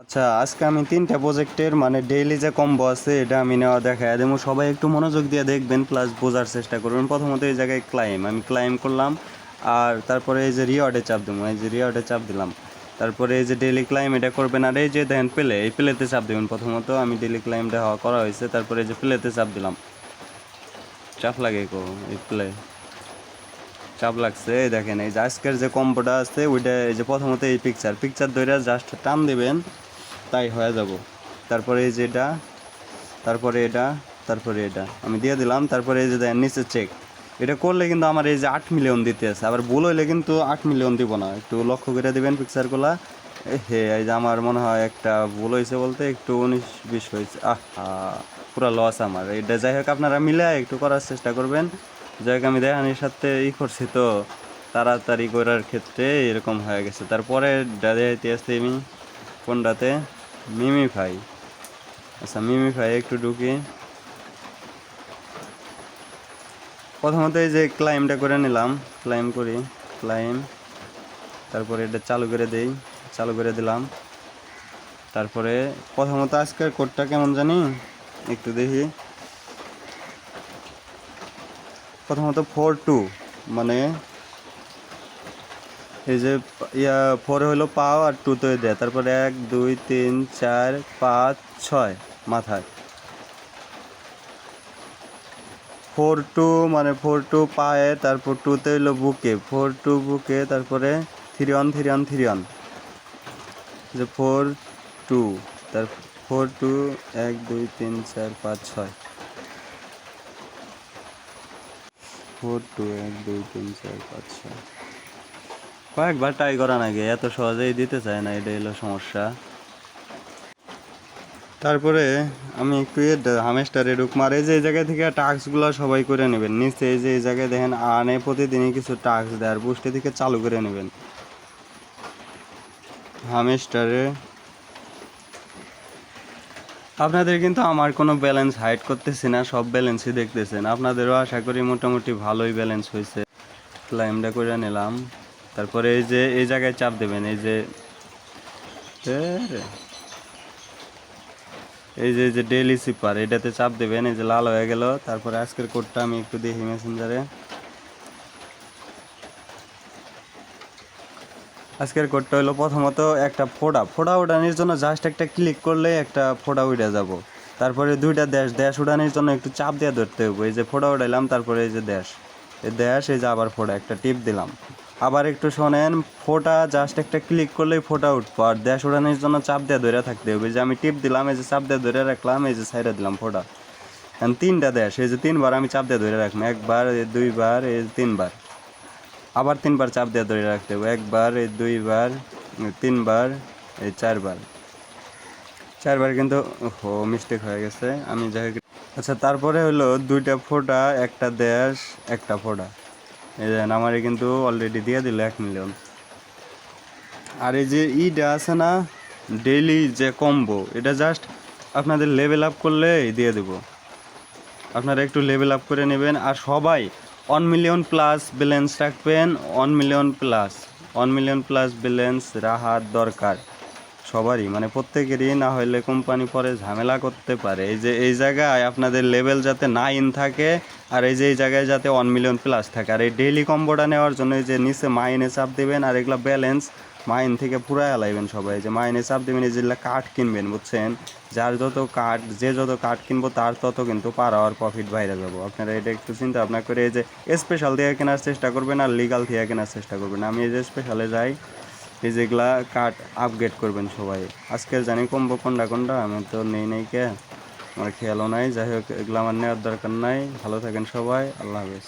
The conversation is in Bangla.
আচ্ছা, আজকে আমি ৩টা প্রজেক্টের মানে ডেইলি যে কম্বো আছে এটা আমি নেওয়া দেখায় দেবো। সবাই একটু মনোযোগ দিয়ে দেখবেন প্লাস বোঝার চেষ্টা করবেন। প্রথমত এই জায়গায় আমি ক্লাইম করলাম। আর তারপরে এই যে রিওয়ার্ডে চাপ দেবো, এই যে রিওয়ার্ডে চাপ দিলাম। তারপরে এই যে ডেইলি ক্লাইম এটা করবেন। আর এই যে দেখেন এই প্লেতে চাপ দেবেন। প্রথমত আমি ডেইলি ক্লাইমটা করা হয়েছে, তারপরে এই যে প্লেতে চাপ দিলাম। চাপ লাগে এই প্লে চাপ লাগছে। এই দেখেন এই যে আজকের যে কম্বোটা আছে ওইটা এই যে প্রথমত এই পিকচার ধরে জাস্ট টান দেবেন, তাই হয়ে যাব। তারপরে এই যে এটা, তারপরে এটা, তারপরে এটা আমি দিয়ে দিলাম। তারপরে এই যে দেখেন নিচে চেক, এটা করলে কিন্তু আমার এই যে 8 মিলিয়ন দিতে আছে। আবার ভুল হইলে কিন্তু 8 মিলিয়ন দিব না, একটু লক্ষ্য করে দেবেন পিকচারগুলা। এই যে আমার মনে হয় একটা ভুল হয়েছে বলতে একটু 19-20 হয়েছে। পুরো লস আমার এটা। যাই হোক আপনারা মিলে একটু করার চেষ্টা করবেন। যাই হোক আমি দেখানির সাথে করছি তো তাড়াতাড়ি করার ক্ষেত্রে এরকম হয়ে গেছে। তারপরে দেখাইতে আসছি আমি কোনটাতে, মিমিফাই। আচ্ছা মিমিফাই একটু ঢুকি। প্রথমত এই যে ক্লাইমটা করে নিলাম, ক্লাইম করি, ক্লাইম। তারপরে এটা চালু করে দেই, চালু করে দিলাম। তারপরে প্রথমত আজকের কোডটা কেমন জানি একটু দেখি। প্রথমত 4-2 মানে এই যে 4 হলো পাও আর 2 তো দেয়। তারপরে 1 2 3 4 5 6 মাথায় 4-2 মানে 4-2 পায়ে, তারপর 2তে হইলো বুকে, 4-2 বুকে, তারপরে 3-1 3-1 3-1 যে 4-2, তার 4-2 1 2 3 4 5 6 4-2 1 2 3 4 5 6 কয়েকবার ট্রাই করা নাকি, এত সহজেই দিতে চায় না, এটা হলো সমস্যা। তারপরে আমি একটু হামেস্টারে ঢুক মারে যে এই জায়গা থেকে টাস্কগুলো সবাই করে নেবেন। নিচে এই যে এই জায়গায় দেখেন আনে প্রতিদিনই কিছু টাস্ক দেয়, আর বুস্টে থেকে চালু করে নেবেন হামেস্টারে। আপনাদের কিন্তু আমার কোনো ব্যালেন্স হাইড করতেছি না, সব ব্যালেন্সই দেখতেছেন। আপনাদেরও আশা করি মোটামুটি ভালোই ব্যালেন্স হয়েছে। ক্লাইমটা করে নিলাম। তারপরে এই যে এই জায়গায় চাপ দেবেন, এই যে এই যে ডেইলি সুপার এটাতে চাপ দেবেন। এই যে লাল হয়ে গেল। তারপরে আজকের কোডটা আমি একটু দেখি মেসেঞ্জারে। আজকের কোডটা হলো প্রথমত একটা ফোড়া উড়ানোর জন্য জাস্ট একটা ক্লিক করলে একটা ফোড়া উড়ে যাব। তারপরে 2টা দেশ উড়ানোর জন্য একটু চাপ দিয়ে ধরতে হবে। এই যে ফোড়া উড়াইলাম, তারপরে এই যে দেশ এই যে আবার ফোড়া একটা টিপ দিলাম। আবার একটু শোনেন, ফোটা জাস্ট একটা ক্লিক করলেই ফোটা উঠবো, আর দেশ উড়ানোর জন্য চাপ দিয়ে ধরে থাকতে হবে। যে আমি টিপ দিলাম, এই যে চাপ দিয়ে ধরে রাখলাম, এই যে সাইডে দিলাম ফোটা। এখন 3টা দেশ, এই যে 3বার আমি চাপ দিয়ে ধরে রাখলাম, 1বার, 2বার, এই 3বার। আবার 3বার চাপ দিয়ে ধরে রাখতে হবে, 1বার, 2বার, 3বার, 4বার। 4বার কিন্তু মিস্টেক হয়ে গেছে, আমি যাই হোক। আচ্ছা তারপরে হলো 2টা ফোটা, একটা দেশ, একটা ফোটা। এই যে আমারে কিন্তু অলরেডি দিয়ে দিল 1 মিলিয়ন। আর এই যে ইটা আছে না, ডেইলি যে কম্বো, এটা জাস্ট আপনাদের লেভেল আপ করলে দিয়ে দেব। আপনারা একটু লেভেল আপ করে নেবেন। আর সবাই 1 মিলিয়ন প্লাস ব্যালেন্স রাখবেন। 1 মিলিয়ন প্লাস ব্যালেন্স রাখার দরকার সবারই, মানে প্রত্যেকেরই, না হলে কোম্পানি পরে ঝামেলা করতে পারে। এই যে এই জায়গায় আপনাদের লেভেল যাতে 9 থাকে, আর এই যে এই জায়গায় যাতে 1 মিলিয়ন প্লাস থাকে। আর এই ডেইলি কম্বোটা নেওয়ার জন্য এই যে নিচে মাইনে চাপ দেবেন, আর এগুলো ব্যালেন্স মাইন থেকে পুরাই আলাইবেন সবাই। যে মাইনে চাপ দেবেন, এই যেগুলো কার্ড কিনবেন, বুঝছেন, যে যত কার্ড কিনবো তার তত কিন্তু পার আওয়ার প্রফিট বাইরে যাবো। আপনারা এটা একটু চিন্তা ভাবনা করে এই যে স্পেশাল দিয়ে কেনার চেষ্টা করবেন, আর লিগাল থেকে কেনার চেষ্টা করবেন। আমি এই যে স্পেশালে যাই, এই যেগুলা কার্ড আপগ্রেড করবেন সবাই। আজকের জানি কমবো কোনটা আমি তো নেই কে, আমার খেয়ালও নাই। যাই হোক এগুলো আমার নেওয়ার দরকার নাই। ভালো থাকেন সবাই, আল্লাহ হাফেজ।